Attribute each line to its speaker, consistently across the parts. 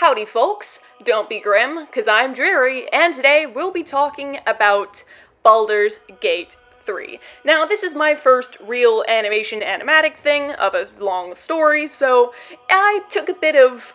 Speaker 1: Howdy folks, don't be grim, cause I'm Dreary, and today we'll be talking about Baldur's Gate 3. Now, this is my first real animatic thing of a long story, so I took a bit of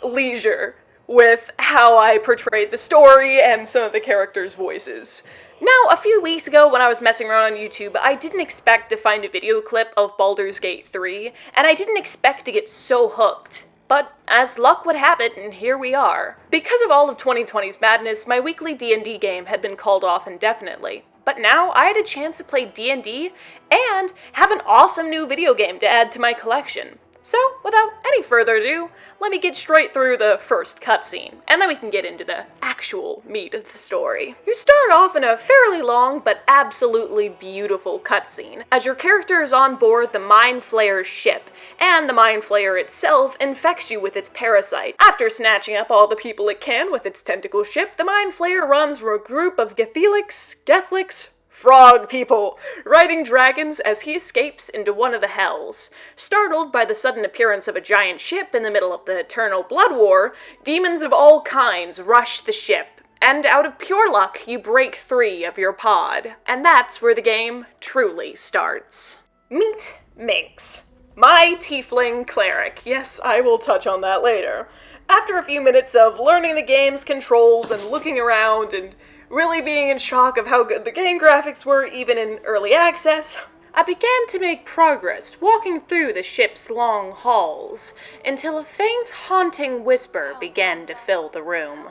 Speaker 1: leisure with how I portrayed the story and some of the characters' voices. Now, a few weeks ago when I was messing around on YouTube, I didn't expect to find a video clip of Baldur's Gate 3, and I didn't expect to get so hooked. But as luck would have it, and here we are. Because of all of 2020's madness, my weekly D&D game had been called off indefinitely. But now I had a chance to play D&D and have an awesome new video game to add to my collection. So, without any further ado, let me get straight through the first cutscene, and then we can get into the actual meat of the story. You start off in a fairly long but absolutely beautiful cutscene, as your character is on board the Mind Flayer's ship, and the Mind Flayer itself infects you with its parasite. After snatching up all the people it can with its tentacle ship, the Mind Flayer runs from a group of Gethlics, frog people, riding dragons as he escapes into one of the hells. Startled by the sudden appearance of a giant ship in the middle of the eternal blood war, demons of all kinds rush the ship, and out of pure luck, you break 3 of your pod. And that's where the game truly starts. Meet Minx, my tiefling cleric. Yes, I will touch on that later. After a few minutes of learning the game's controls and looking around and really being in shock of how good the game graphics were even in early access, I began to make progress walking through the ship's long halls until a faint haunting whisper began to fill the room.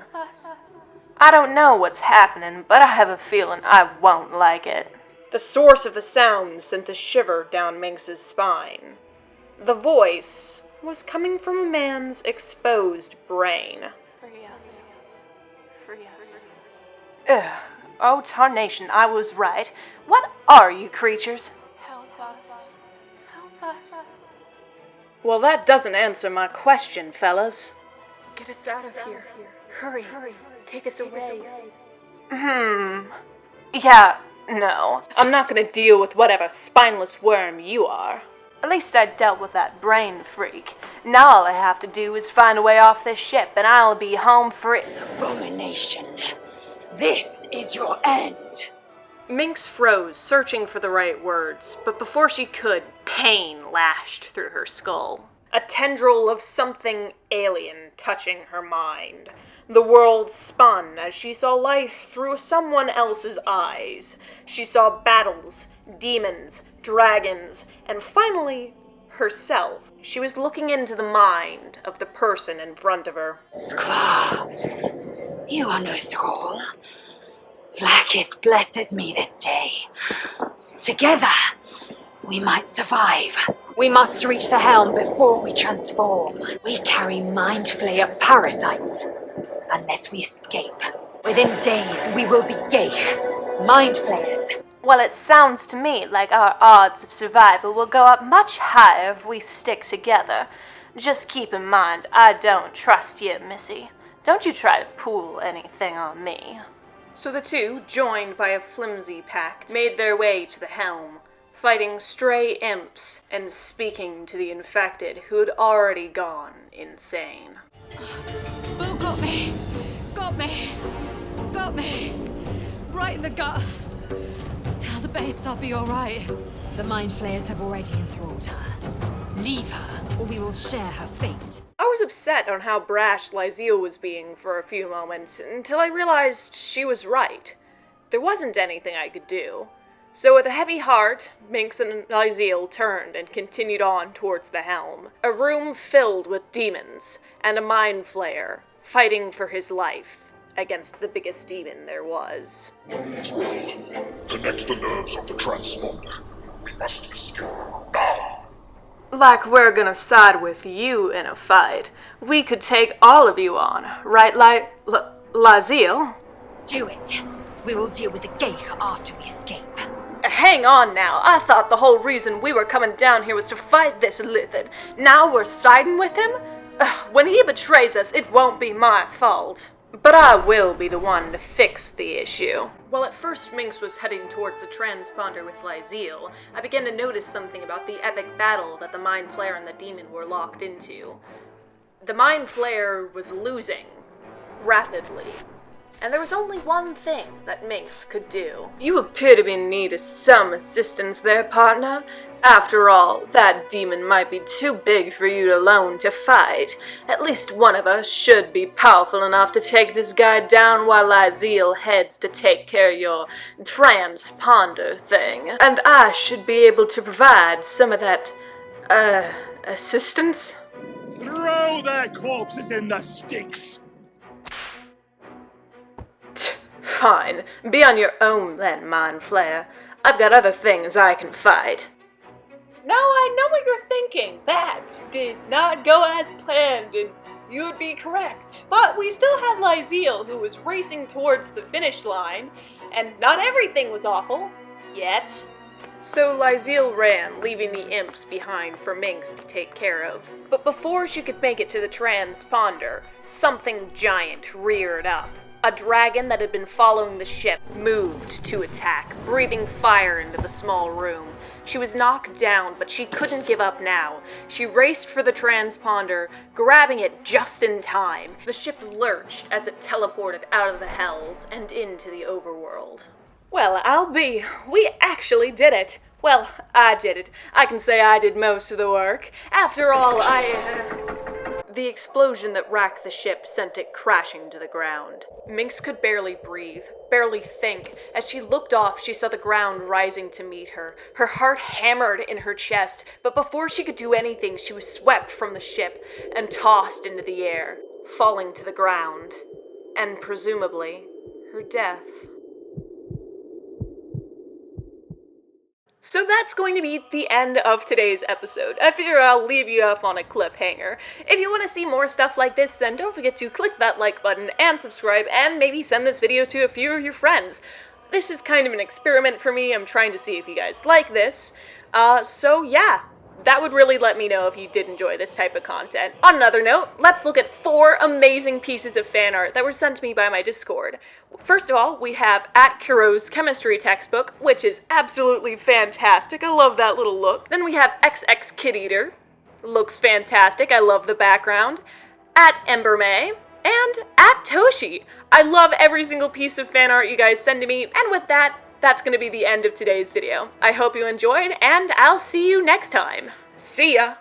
Speaker 1: I don't know what's happening, but I have a feeling I won't like it. The source of the sound sent a shiver down Minx's spine. The voice was coming from a man's exposed brain. Free us. Free us. Ugh. Oh, tarnation, I was right. What are you creatures? Help us. Help us. Well, that doesn't answer my question, fellas. Get us out of here. Hurry. Take us away. Yeah, no. I'm not gonna deal with whatever spineless worm you are. At least I dealt with that brain freak. Now all I have to do is find a way off this ship, and I'll be home free.
Speaker 2: Abomination. This is your end.
Speaker 1: Minx froze, searching for the right words, but before she could, pain lashed through her skull. A tendril of something alien touching her mind. The world spun as she saw life through someone else's eyes. She saw battles, demons, dragons, and finally, herself. She was looking into the mind of the person in front of her.
Speaker 2: Squaw, you are no thrall. Vlaakith blesses me this day. Together, we might survive. We must reach the helm before we transform. We carry Mind Flayer parasites. Unless we escape, within days we will be Gaich, Mind Flayers.
Speaker 1: Well, it sounds to me like our odds of survival will go up much higher if we stick together. Just keep in mind, I don't trust you, Missy. Don't you try to pull anything on me. So the two, joined by a flimsy pact, made their way to the helm, fighting stray imps and speaking to the infected who had already gone insane.
Speaker 3: Boo got me! Right in the gut! Tell the babes I'll be alright.
Speaker 2: The Mind Flayers have already enthralled her. Leave her, or we will share her fate.
Speaker 1: I was upset on how brash lae'zel was being for a few moments, until I realized she was right. There wasn't anything I could do. So with a heavy heart, Minx and lae'zel turned and continued on towards the helm. A room filled with demons, and a Mind Flayer, fighting for his life against the biggest demon there was.
Speaker 4: Thrall, connect the nerves of the transponder. We must escape now.
Speaker 1: Like we're gonna side with you in a fight. We could take all of you on, right, lae'zel?
Speaker 2: Do it. We will deal with the Gaich after we escape.
Speaker 1: Hang on now, I thought the whole reason we were coming down here was to fight this lizard. Now we're siding with him? When he betrays us, it won't be my fault. But I will be the one to fix the issue. While at first Minx was heading towards the transponder with lae'zel, I began to notice something about the epic battle that the Mind Flayer and the demon were locked into. The Mind Flayer was losing rapidly, and there was only one thing that Minx could do. You appear to be in need of some assistance there, partner. After all, that demon might be too big for you alone to fight. At least one of us should be powerful enough to take this guy down while lae'zel heads to take care of your transponder thing. And I should be able to provide some of that, assistance?
Speaker 5: Throw their corpses in the sticks!
Speaker 1: Fine. Be on your own then, Mind Flayer. I've got other things I can fight. Now I know what you're thinking. That did not go as planned, and you'd be correct. But we still had lae'zel, who was racing towards the finish line, and not everything was awful. Yet. So lae'zel ran, leaving the imps behind for Minx to take care of. But before she could make it to the transponder, something giant reared up. A dragon that had been following the ship moved to attack, breathing fire into the small room. She was knocked down, but she couldn't give up now. She raced for the transponder, grabbing it just in time. The ship lurched as it teleported out of the hells and into the overworld. Well, we actually did it. Well, I did it. I can say I did most of the work. After all, The explosion that racked the ship sent it crashing to the ground. Minx could barely breathe, barely think. As she looked off, she saw the ground rising to meet her. Her heart hammered in her chest, but before she could do anything, she was swept from the ship and tossed into the air, falling to the ground. And presumably, her death. So that's going to be the end of today's episode. I figure I'll leave you off on a cliffhanger. If you want to see more stuff like this, then don't forget to click that like button and subscribe, and maybe send this video to a few of your friends. This is kind of an experiment for me. I'm trying to see if you guys like this. So yeah, that would really let me know if you did enjoy this type of content. On another note, let's look at 4 amazing pieces of fan art that were sent to me by my Discord. First of all, we have At Kuro's chemistry textbook, which is absolutely fantastic. I love that little look. Then we have XX Kid Eater. Looks fantastic. I love the background. At Ember May. And at Toshi. I love every single piece of fan art you guys send to me. And with that, that's going to be the end of today's video. I hope you enjoyed, and I'll see you next time. See ya!